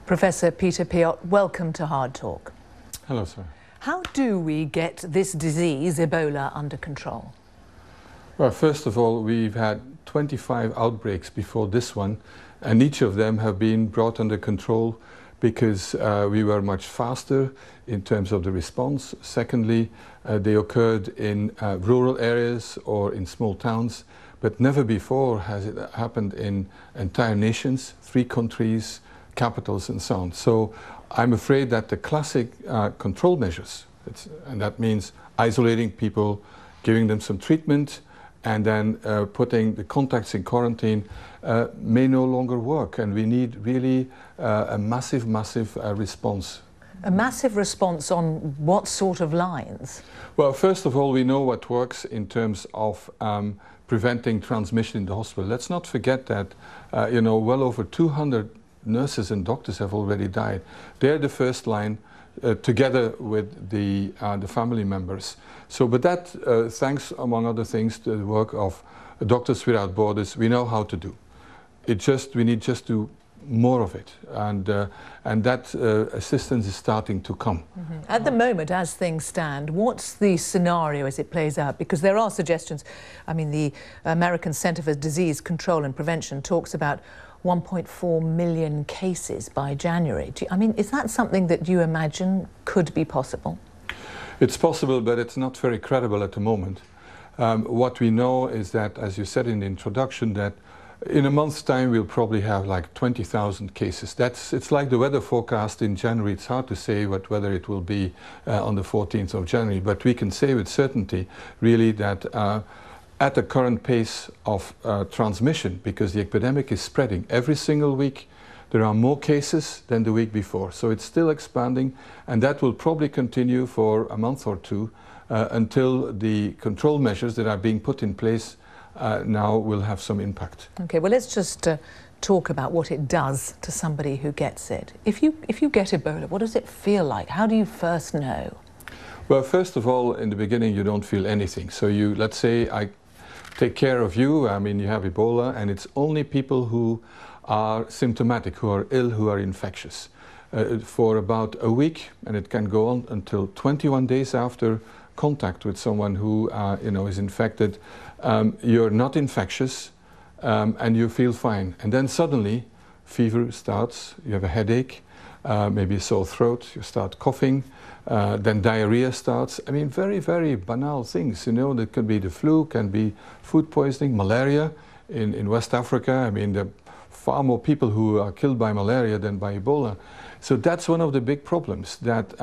Professor Peter Piot, welcome to Hard Talk. Hello, sir. How do we get this disease, Ebola, under control? Well, first of all, we've had 25 outbreaks before this one, and each of them have been brought under control because we were much faster in terms of the response. Secondly, they occurred in rural areas or in small towns, but never before has it happened in entire nations, 3 countries, capitals and so on. So I'm afraid that the classic control measures, and that means isolating people, giving them some treatment, and then putting the contacts in quarantine may no longer work, and we need really a massive response. A massive response on what sort of lines? Well, first of all, we know what works in terms of preventing transmission in the hospital. Let's not forget that well over 200 nurses and doctors have already died. They're the first line together with the family members. So, but that, thanks among other things to the work of Doctors Without Borders, we know how to do. We need just to more of it, and that assistance is starting to come. Mm-hmm. At the moment, as things stand, what's the scenario as it plays out? Because there are suggestions. I mean, the American Center for Disease Control and Prevention talks about 1.4 million cases by January. Is that something that you imagine could be possible? It's possible, but it's not very credible at the moment. What we know is that, as you said in the introduction, that in a month's time we'll probably have like 20,000 cases. It's like the weather forecast in January. It's hard to say what weather it will be on the 14th of January, but we can say with certainty really that at the current pace of transmission, because the epidemic is spreading every single week, there are more cases than the week before. So it's still expanding, and that will probably continue for a month or two until the control measures that are being put in place now will have some impact. Okay, well, let's just talk about what it does to somebody who gets it. If you get Ebola, what does it feel like? How do you first know? Well, first of all, in the beginning, you don't feel anything. So let's say I take care of you, you have Ebola, and it's only people who are symptomatic, who are ill, who are infectious. For about a week, and it can go on until 21 days after contact with someone who is infected, you're not infectious and you feel fine. And then suddenly fever starts, you have a headache, maybe a sore throat, you start coughing, then diarrhea starts. Very, very banal things, that could be the flu, can be food poisoning, malaria. In West Africa, there are far more people who are killed by malaria than by Ebola. So that's one of the big problems, that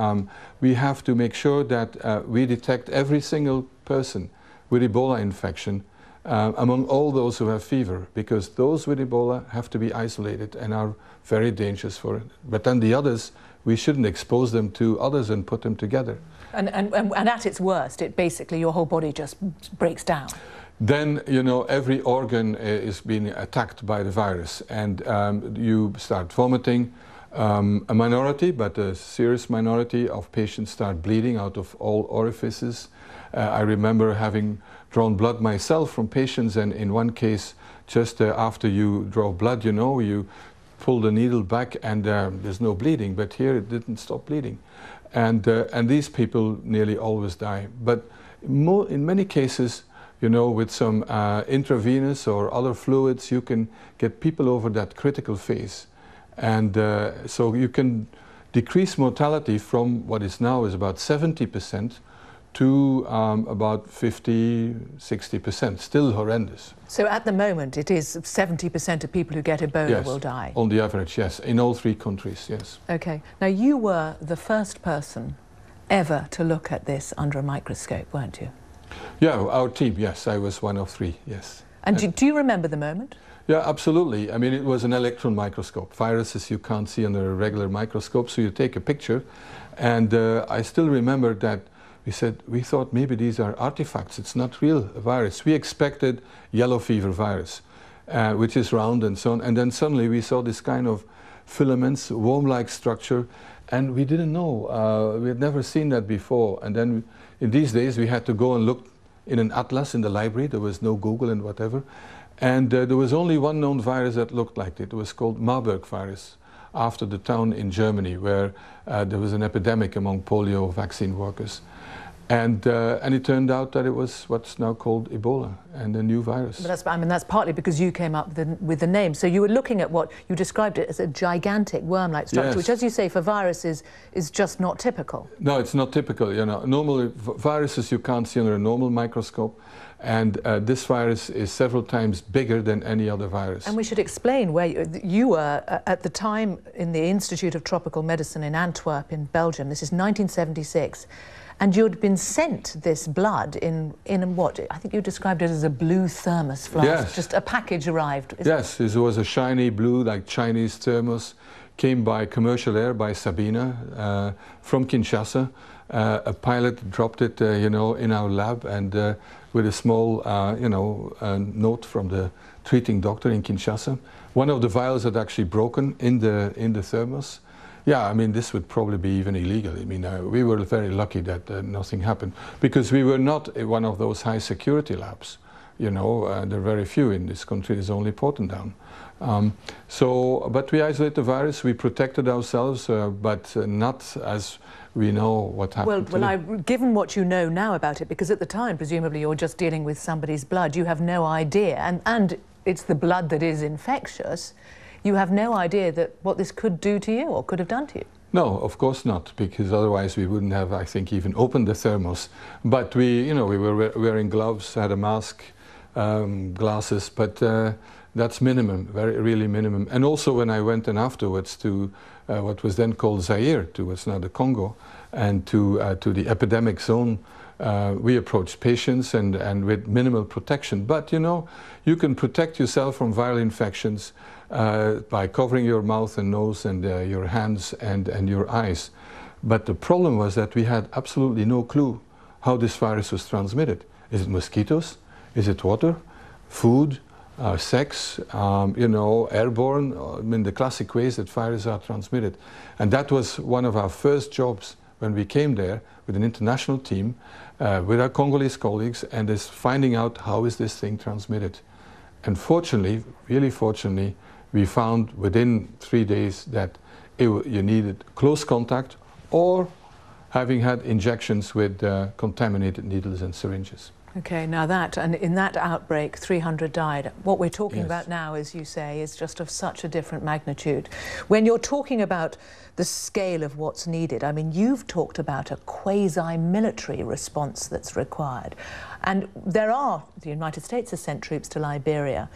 we have to make sure that we detect every single person with Ebola infection among all those who have fever, because those with Ebola have to be isolated and are very dangerous for it. But then the others, we shouldn't expose them to others and put them together. And at its worst, basically your whole body just breaks down. Then, every organ is being attacked by the virus, and you start vomiting. A minority, but a serious minority of patients start bleeding out of all orifices. I remember having drawn blood myself from patients, and in one case, just after you draw blood, you pull the needle back and there's no bleeding, but here it didn't stop bleeding. And these people nearly always die. But in many cases, with some intravenous or other fluids, you can get people over that critical phase. And so you can decrease mortality from what is now is about 70% to about 50, 60%, still horrendous. So at the moment it is 70% of people who get Ebola will die? On the average, yes, in all 3 countries, yes. Okay, now you were the first person ever to look at this under a microscope, weren't you? Yeah, our team, yes, I was one of 3, yes. And do you remember the moment? Yeah, absolutely. It was an electron microscope. Viruses you can't see under a regular microscope, so you take a picture. And I still remember that we thought maybe these are artifacts. It's not real virus. We expected yellow fever virus, which is round and so on. And then suddenly we saw this kind of filaments, worm-like structure, and we didn't know. We had never seen that before. And then in these days we had to go and look in an atlas in the library. There was no Google and whatever. And there was only one known virus that looked like it. It was called Marburg virus. after the town in Germany where there was an epidemic among polio vaccine workers. And it turned out that it was what's now called Ebola, and a new virus. But that's partly because you came up with the name. So you were looking at what you described it as a gigantic worm-like structure, yes. which, as you say, for viruses is just not typical. No, it's not typical. You know, normally viruses you can't see under a normal microscope, and this virus is several times bigger than any other virus. And we should explain where you were at the time in the Institute of Tropical Medicine in Antwerp, in Belgium. This is 1976. And you'd been sent this blood in what? I think you described it as a blue thermos flask. Yes. Just a package arrived. Yes, it was a shiny blue, like Chinese thermos, came by commercial air, by Sabina, from Kinshasa. A pilot dropped it, you know, in our lab, and with a small, you know, note from the treating doctor in Kinshasa. One of the vials had actually broken in the thermos. Yeah, I mean, this would probably be even illegal. I mean, we were very lucky that nothing happened, because we were not one of those high security labs. You know, there are very few in this country. There's only Portendown. But we isolated the virus, we protected ourselves, but not as we know what happened. Given what you know now about it, because at the time, presumably, you're just dealing with somebody's blood, you have no idea, and it's the blood that is infectious. You have no idea that what this could do to you or could have done to you. No, of course not, because otherwise we wouldn't have, I think, even opened the thermos. But we, you know, we were wearing gloves, had a mask, glasses, but that's minimum, really minimum. And also when I went in afterwards to what was then called Zaire, to what's now the Congo, and to the epidemic zone, we approached patients and with minimal protection. But, you know, you can protect yourself from viral infections by covering your mouth and nose and your hands and your eyes. But the problem was that we had absolutely no clue how this virus was transmitted. Is it mosquitoes? Is it water? Food? Sex? You know, airborne? I mean, the classic ways that viruses are transmitted. And that was one of our first jobs when we came there with an international team, with our Congolese colleagues, and is finding out how is this thing transmitted. And fortunately, really fortunately, we found within 3 days that you needed close contact or having had injections with contaminated needles and syringes. Okay, now and in that outbreak, 300 died. What we're talking Yes. about now, as you say, is just of such a different magnitude. When you're talking about the scale of what's needed, I mean, you've talked about a quasi-military response that's required. And the United States has sent troops to Liberia.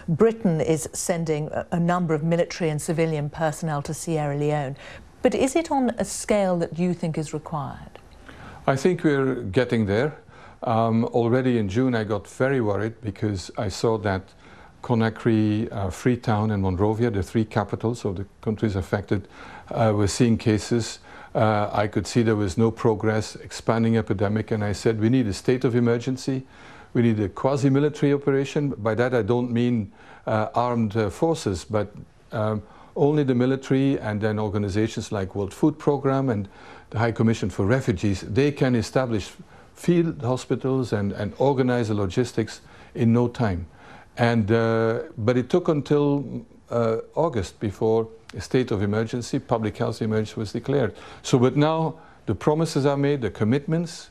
Britain is sending a number of military and civilian personnel to Sierra Leone. But is it on a scale that you think is required? I think we're getting there. Already in June I got very worried because I saw that Conakry, Freetown and Monrovia, the three capitals of the countries affected, were seeing cases. I could see there was no progress, expanding epidemic, and I said we need a state of emergency, we need a quasi-military operation. By that I don't mean armed forces, but only the military, and then organizations like World Food Programme and the High Commission for Refugees, they can establish field hospitals and organize the logistics in no time. And but it took until August before a state of emergency, public health emergency, was declared. So, but now the promises are made, the commitments,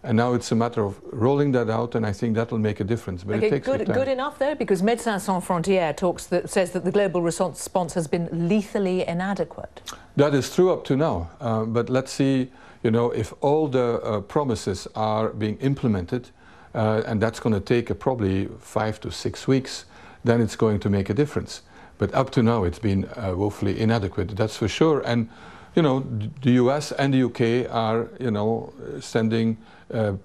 and now it's a matter of rolling that out, and I think that will make a difference. But okay, it takes time. Good enough though, because Médecins Sans Frontières says that the global response has been lethally inadequate. That is true up to now, but let's see. You know, if all the promises are being implemented, and that's going to take probably 5 to 6 weeks, then it's going to make a difference. But up to now, it's been woefully inadequate, that's for sure. And, you know, the US and the UK are, you know, sending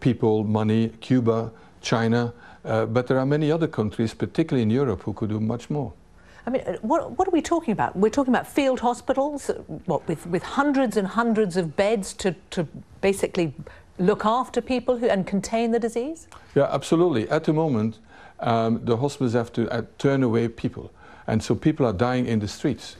people money, Cuba, China, but there are many other countries, particularly in Europe, who could do much more. I mean, what are we talking about? We're talking about field hospitals, what, with hundreds and hundreds of beds to basically look after people and contain the disease? Yeah, absolutely. At the moment, the hospitals have to turn away people. And so people are dying in the streets,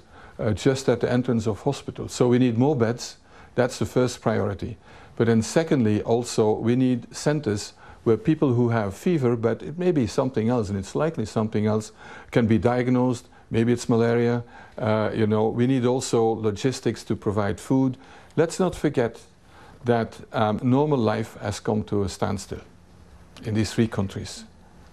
just at the entrance of hospitals. So we need more beds. That's the first priority. But then secondly, also, we need centers where people who have fever, but it may be something else, and it's likely something else, can be diagnosed, maybe it's malaria. You know, we need also logistics to provide food. Let's not forget that normal life has come to a standstill in these 3 countries.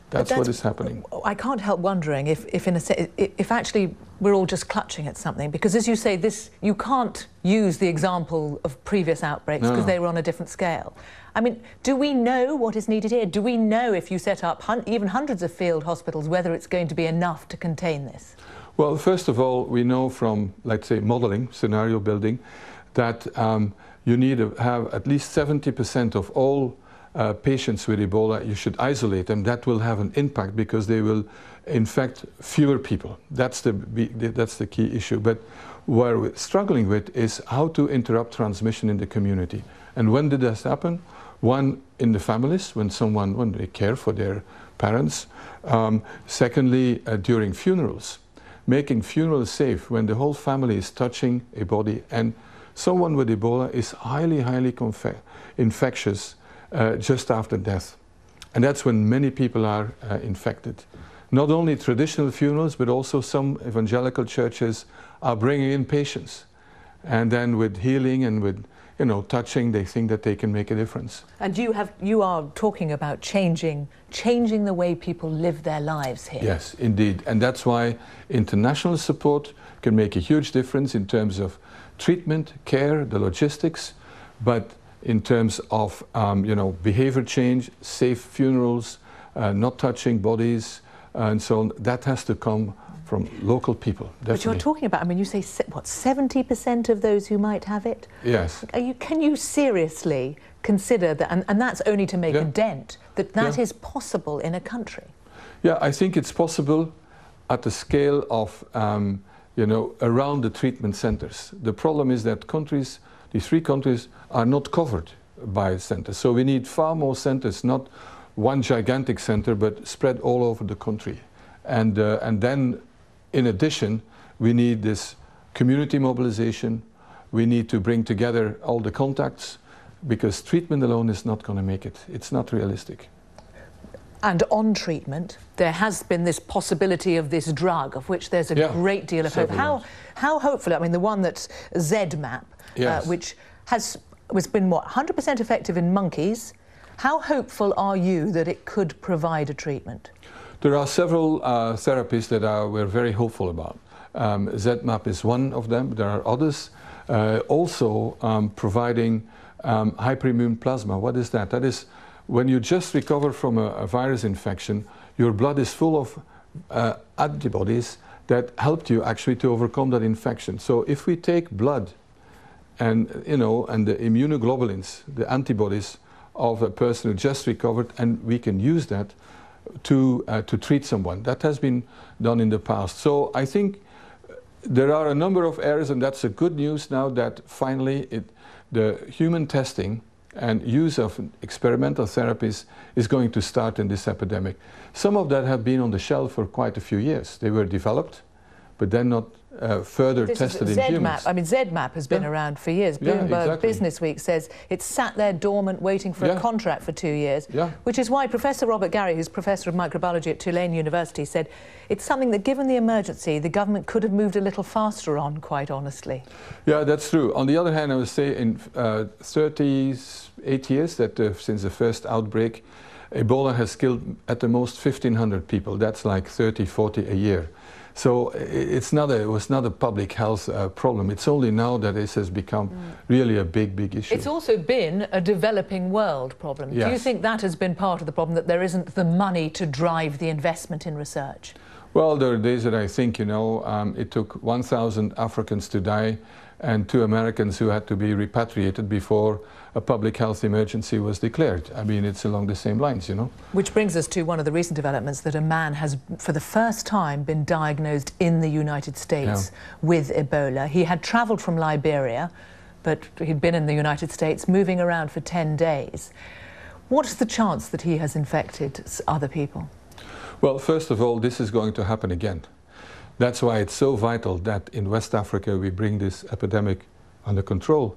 That's what is happening. I can't help wondering if actually we're all just clutching at something, because as you say, you can't use the example of previous outbreaks because they were on a different scale. I mean, do we know what is needed here? Do we know if you set up even hundreds of field hospitals whether it's going to be enough to contain this? Well, first of all, we know from, let's say, modeling, scenario building, that you need to have at least 70% of all patients with Ebola. You should isolate them. That will have an impact because they will infect fewer people. That's the key issue. But what we're struggling with is how to interrupt transmission in the community. And when did this happen? One, in the families, when they care for their parents. Secondly, during funerals. Making funerals safe when the whole family is touching a body, and someone with Ebola is highly infectious just after death. And that's when many people are infected. Not only traditional funerals, but also some evangelical churches are bringing in patients. And then with healing and with, you know, touching, they think that they can make a difference. And you are talking about changing the way people live their lives here. Yes, indeed. And that's why international support can make a huge difference in terms of treatment, care, the logistics, but in terms of you know, behavior change, safe funerals, not touching bodies, and so on. That has to come from local people, definitely. But you're talking about, I mean, you say, what, 70% of those who might have it? Yes. Can you seriously consider that, and that's only to make a dent, that is possible in a country? Yeah, I think it's possible at the scale of, you know, around the treatment centers. The problem is that countries, these 3 countries, are not covered by centers. So we need far more centers, not one gigantic center, but spread all over the country. And then, in addition, we need this community mobilization. We need to bring together all the contacts, because treatment alone is not going to make it. It's not realistic. And on treatment, there has been this possibility of this drug, of which there's a great deal of hope. How hopeful? I mean, the one that's Zedmap, which has been, what, 100% effective in monkeys. How hopeful are you that it could provide a treatment? There are several therapies that we're very hopeful about. Zedmap is one of them. There are others. Also providing hyperimmune plasma. What is that? That is when you just recover from a virus infection, your blood is full of antibodies that helped you actually to overcome that infection. So if we take blood and, you know, and the immunoglobulins, the antibodies of a person who just recovered, and we can use that to treat someone. That has been done in the past. So I think there are a number of areas, and that's the good news now, that finally the human testing and use of experimental therapies is going to start in this epidemic. Some of that have been on the shelf for quite a few years. They were developed, but then not further tested in humans. I mean, Zedmap has been around for years. Bloomberg Business Week says it's sat there dormant waiting for a contract for 2 years, which is why Professor Robert Garry, who's Professor of Microbiology at Tulane University, said it's something that, given the emergency, the government could have moved a little faster on, quite honestly. Yeah, that's true. On the other hand, I would say in 38 years since the first outbreak, Ebola has killed at the most 1,500 people. That's like 30, 40 a year. So it was not a public health problem. It's only now that this has become really a big issue. It's also been a developing world problem. Yes. Do you think that has been part of the problem, that there isn't the money to drive the investment in research? Well, there are days that I think, you know, it took 1,000 Africans to die and 2 Americans who had to be repatriated before a public health emergency was declared. I mean, it's along the same lines, you know. Which brings us to one of the recent developments, that a man has, for the first time, been diagnosed in the United States with Ebola. He had travelled from Liberia, but he'd been in the United States, moving around for 10 days. What's the chance that he has infected other people? Well, first of all, this is going to happen again. That's why it's so vital that in West Africa we bring this epidemic under control,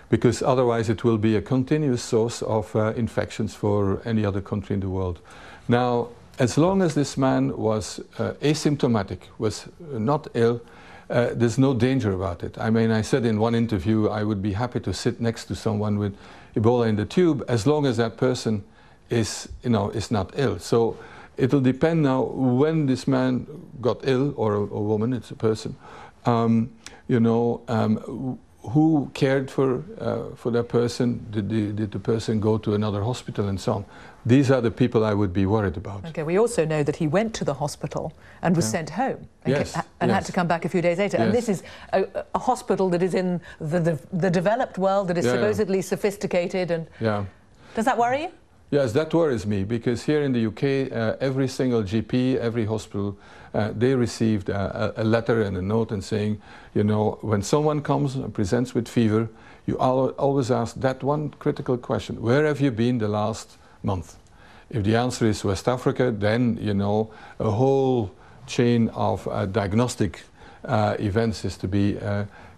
because otherwise it will be a continuous source of infections for any other country in the world. Now, as long as this man was asymptomatic, was not ill, there's no danger about it. I mean, I said in one interview, I would be happy to sit next to someone with Ebola in the tube, as long as that person is, is not ill. So it'll depend now when this man got ill, or a woman, it's a person, who cared for that person? Did the person go to another hospital and so on? These are the people I would be worried about. Okay, we also know that he went to the hospital and was sent home and had to come back a few days later. And this is a hospital that is in the developed world, that is supposedly sophisticated. And does that worry you? Yes, that worries me, because here in the UK, every single GP, every hospital, they received a letter and a note and saying, when someone comes and presents with fever, you always ask that one critical question: where have you been the last month? If the answer is West Africa, then, a whole chain of diagnostic events is to be,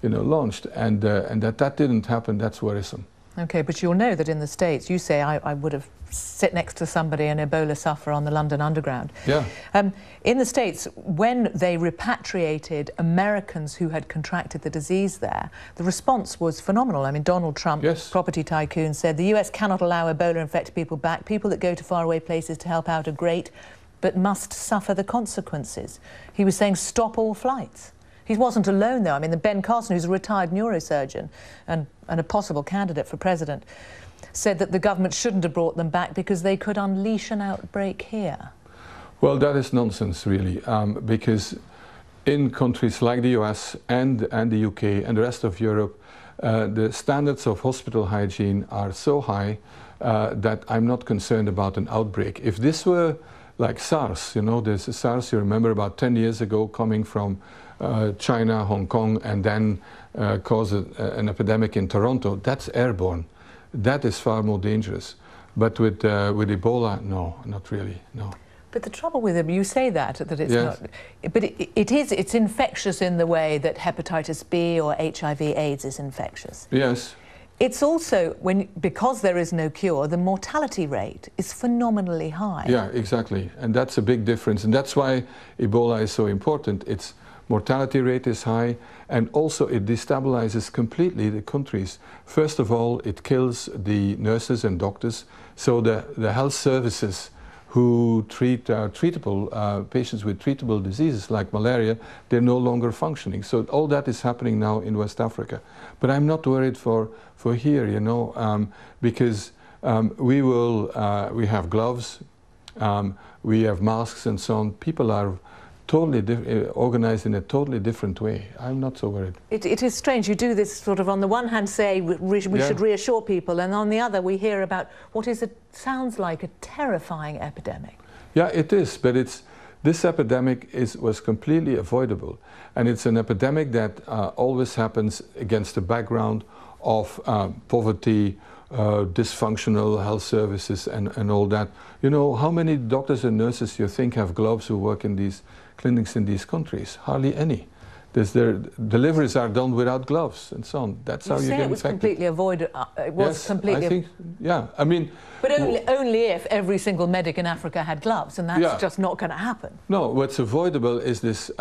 launched. And that didn't happen, that's worrisome. Okay, but you'll know that in the States, you say I would have sit next to somebody, an Ebola sufferer on the London Underground. Yeah. In the States, when they repatriated Americans who had contracted the disease there, the response was phenomenal. I mean, Donald Trump, property tycoon, said the US cannot allow Ebola-infected people back. People that go to faraway places to help out are great, but must suffer the consequences. He was saying stop all flights. He wasn't alone, though. I mean, Ben Carson, who's a retired neurosurgeon and a possible candidate for president, said that the government shouldn't have brought them back because they could unleash an outbreak here. Well, that is nonsense, really, because in countries like the US and the UK and the rest of Europe, the standards of hospital hygiene are so high that I'm not concerned about an outbreak. If this were like SARS, there's a SARS, you remember, about 10 years ago, coming from China, Hong Kong, and then caused an epidemic in Toronto, that's airborne. That is far more dangerous. But with Ebola, no, not really, no. But the trouble with it, you say that it's not, but it's infectious in the way that hepatitis B or HIV/AIDS is infectious. Yes. It's also, because there is no cure, the mortality rate is phenomenally high. Yeah, exactly. And that's a big difference. And that's why Ebola is so important. Its mortality rate is high, and also it destabilizes completely the countries. First of all, it kills the nurses and doctors. So the health services who treat treatable patients with treatable diseases like malaria, they're no longer functioning. So all that is happening now in West Africa. But I'm not worried for here, because we have gloves, we have masks and so on. People are totally organized in a totally different way. I'm not so worried. It is strange. You do this sort of, on the one hand, say we should reassure people, and on the other we hear about what sounds like a terrifying epidemic. Yeah, it is, but this epidemic was completely avoidable, and it's an epidemic that always happens against the background of poverty, dysfunctional health services and all that. How many doctors and nurses you think have gloves who work in these clinics in these countries? Hardly any. Their deliveries are done without gloves and so on. That's how you get infected. It was completely avoided. It was yes, completely. I think, yeah. I mean. But only if every single medic in Africa had gloves, and that's just not going to happen. No, what's avoidable is this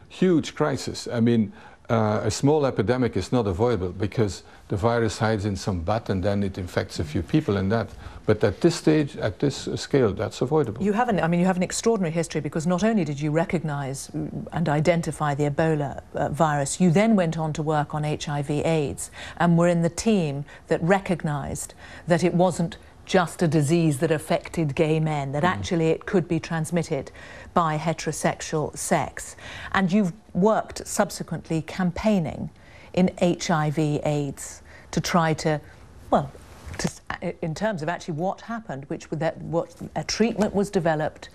huge crisis. I mean, a small epidemic is not avoidable because the virus hides in some bat and then it infects a few people and that. But at this stage, at this scale, that's avoidable. You have an extraordinary history, because not only did you recognize and identify the Ebola virus, you then went on to work on HIV/AIDS and were in the team that recognized that it wasn't just a disease that affected gay men, that actually it could be transmitted by heterosexual sex. And you've worked subsequently campaigning in HIV/AIDS to try to, well, in terms of actually what happened, what a treatment was developed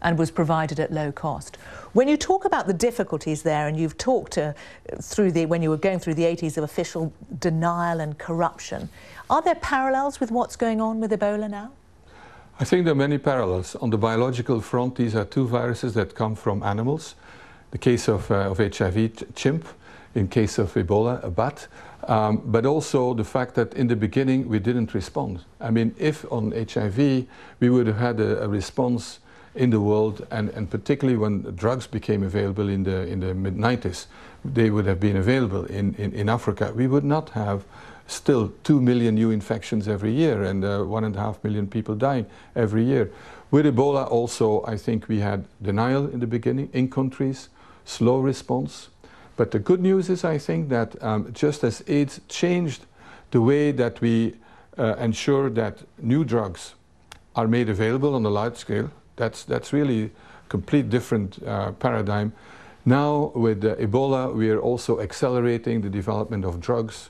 and was provided at low cost. When you talk about the difficulties there, and you've talked when you were going through the 80s of official denial and corruption, are there parallels with what's going on with Ebola now? I think there are many parallels. On the biological front, these are two viruses that come from animals. The case of HIV, chimp. In case of Ebola, a bat. But also the fact that in the beginning we didn't respond. I mean, if on HIV we would have had a response in the world, and particularly when drugs became available in the mid-90s, they would have been available in Africa, we would not have still 2 million new infections every year and 1.5 million people dying every year. With Ebola also, I think we had denial in the beginning in countries, slow response. But the good news is, I think, that just as AIDS changed the way that we ensure that new drugs are made available on a large scale, that's really a complete different paradigm. Now with Ebola, we are also accelerating the development of drugs,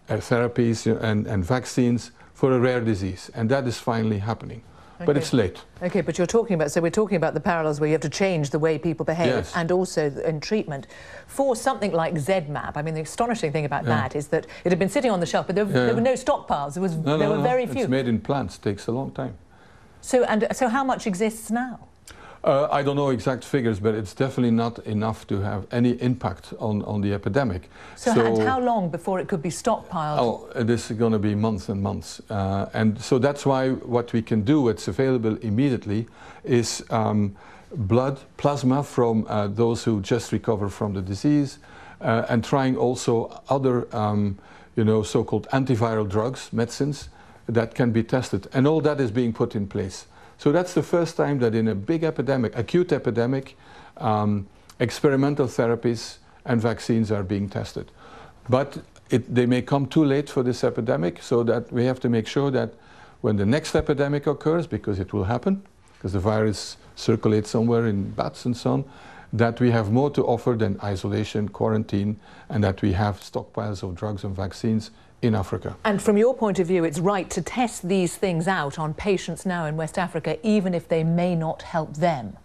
therapies and vaccines for a rare disease, and that is finally happening. Okay. But it's late. Okay, but you're talking about, so we're talking about the parallels where you have to change the way people behave, yes, and also in treatment. For something like Zedmap, I mean, the astonishing thing about that is that it had been sitting on the shelf, but there were no stockpiles. There were very few. It's made in plants, takes a long time. So how much exists now? I don't know exact figures, but it's definitely not enough to have any impact on the epidemic. So how long before it could be stockpiled? Oh, this is going to be months and months. And so that's why what we can do, what's available immediately, is blood, plasma from those who just recover from the disease, and trying also other so-called antiviral drugs, medicines, that can be tested. And all that is being put in place. So that's the first time that in a big epidemic, acute epidemic, experimental therapies and vaccines are being tested. But they may come too late for this epidemic, so that we have to make sure that when the next epidemic occurs, because it will happen, because the virus circulates somewhere in bats and so on, that we have more to offer than isolation, quarantine, and that we have stockpiles of drugs and vaccines in Africa. And from your point of view, it's right to test these things out on patients now in West Africa, even if they may not help them?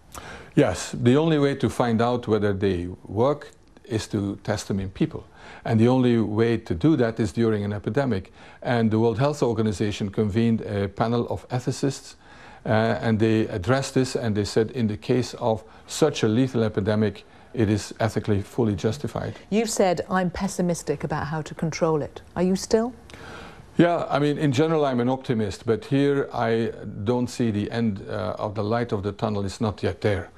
Yes, the only way to find out whether they work is to test them in people. And the only way to do that is during an epidemic. And the World Health Organization convened a panel of ethicists, and they addressed this, and they said in the case of such a lethal epidemic, it is ethically fully justified. You've said, I'm pessimistic about how to control it. Are you still? Yeah, I mean, in general, I'm an optimist, but here I don't see the end of the light of the tunnel. It's not yet there.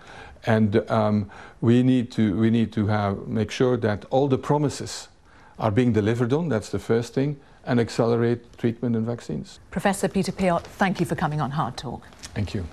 And we need to make sure that all the promises are being delivered on, that's the first thing, and accelerate treatment and vaccines. Professor Peter Piot, thank you for coming on Hard Talk. Thank you.